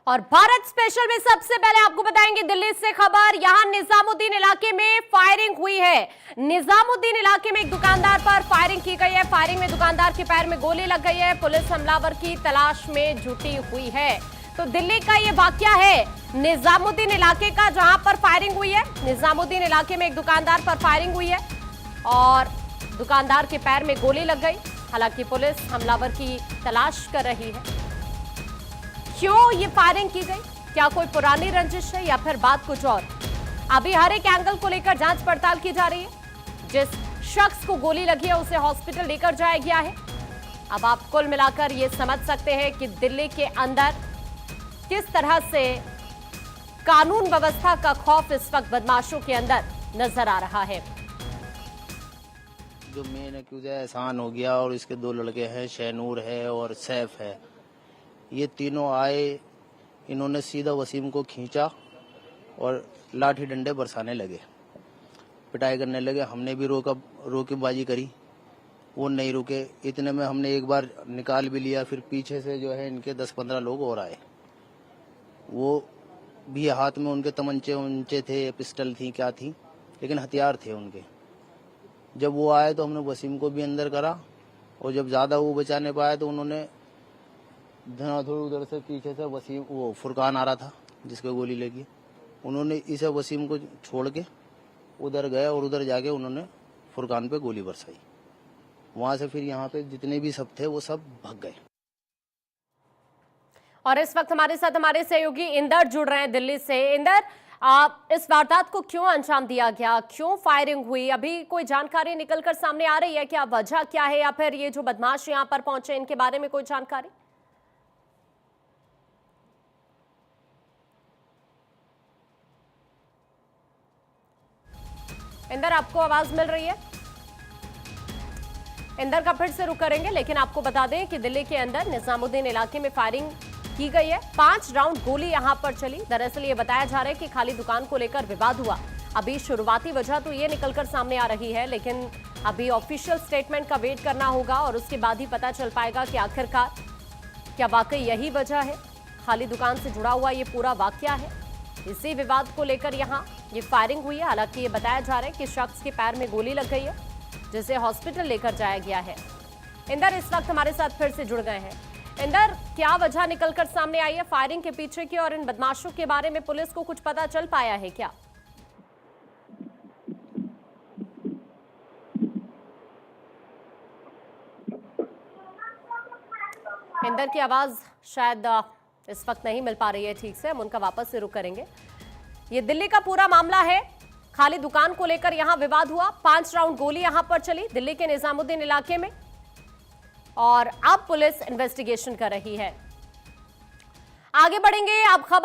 और भारत स्पेशल में सबसे पहले आपको बताएंगे दिल्ली से खबर। यहां निजामुद्दीन इलाके में फायरिंग हुई है। निजामुद्दीन इलाके में एक दुकानदार पर फायरिंग की गई है। फायरिंग में दुकानदार के पैर में गोली लग गई है। पुलिस हमलावर की तलाश में जुटी हुई है। तो दिल्ली का ये वाकया है निजामुद्दीन इलाके का, जहां पर फायरिंग हुई है। निजामुद्दीन इलाके में एक दुकानदार पर फायरिंग हुई है और दुकानदार के पैर में गोली लग गई। हालांकि पुलिस हमलावर की तलाश कर रही है। क्यों ये फायरिंग की गई, क्या कोई पुरानी रंजिश है या फिर बात कुछ और, अभी हर एक एंगल को लेकर जांच पड़ताल की जा रही है। जिस शख्स को गोली लगी है उसे हॉस्पिटल लेकर जाया गया है। अब आप कुल मिलाकर ये समझ सकते हैं कि दिल्ली के अंदर किस तरह से कानून व्यवस्था का खौफ इस वक्त बदमाशों के अंदर नजर आ रहा है। जो मेन एक्यूज है एहसान हो गया और इसके दो लड़के हैं, शहनूर है और सैफ है। ये तीनों आए, इन्होंने सीधा वसीम को खींचा और लाठी डंडे बरसाने लगे, पिटाई करने लगे। हमने भी रोकेबाजी करी, वो नहीं रुके। इतने में हमने एक बार निकाल भी लिया। फिर पीछे से जो है इनके 10-15 लोग और आए। वो भी हाथ में उनके तमंचे थे, पिस्टल थी, क्या थी, लेकिन हथियार थे उनके। जब वो आए तो हमने वसीम को भी अंदर करा और जब ज्यादा वो बचाने पाए तो उन्होंने धनाधड़ उधर से पीछे से वसीम, वो फुरकान आ रहा था जिसको गोली लगी, उन्होंने इसे वसीम को छोड़ के उधर गए और उधर जाके उन्होंने फुरकान पे गोली बरसाई। वहां से फिर यहाँ पे जितने भी सब थे वो सब भाग गए। और इस वक्त हमारे साथ हमारे सहयोगी इंदर जुड़ रहे हैं दिल्ली से। इंदर, इस वारदात को क्यों अंजाम दिया गया, क्यों फायरिंग हुई, अभी कोई जानकारी निकलकर सामने आ रही है क्या, वजह क्या है, या फिर ये जो बदमाश यहाँ पर पहुंचे इनके बारे में कोई जानकारी? इंदर, आपको आवाज मिल रही है? इंदर का फिर से रुख करेंगे, लेकिन आपको बता दें कि दिल्ली के अंदर निजामुद्दीन इलाके में फायरिंग की गई है। 5 राउंड गोली यहां पर चली। दरअसल ये बताया जा रहा है कि खाली दुकान को लेकर विवाद हुआ। अभी शुरुआती वजह तो ये निकलकर सामने आ रही है, लेकिन अभी ऑफिशियल स्टेटमेंट का वेट करना होगा और उसके बाद ही पता चल पाएगा कि आखिरकार क्या वाकई यही वजह है, खाली दुकान से जुड़ा हुआ ये पूरा वाकया है। इसी विवाद को लेकर यहाँ ये फायरिंग हुई है। हालांकि ये बताया जा रहा है कि शख्स के पैर में गोली लग गई है, जिसे हॉस्पिटल लेकर जाया गया है। इंदर इस वक्त हमारे साथ फिर से जुड़ गए हैं। इंदर, क्या वजह निकलकर सामने आई है फायरिंग के पीछे की, और इन बदमाशों के बारे में पुलिस को कुछ पता चल पाया है क्या? इंदर की आवाज शायद इस वक्त नहीं मिल पा रही है ठीक से, हम उनका वापस से रुख करेंगे। ये दिल्ली का पूरा मामला है। खाली दुकान को लेकर यहां विवाद हुआ, 5 राउंड गोली यहां पर चली दिल्ली के निजामुद्दीन इलाके में, और अब पुलिस इन्वेस्टिगेशन कर रही है। आगे बढ़ेंगे, अब खबर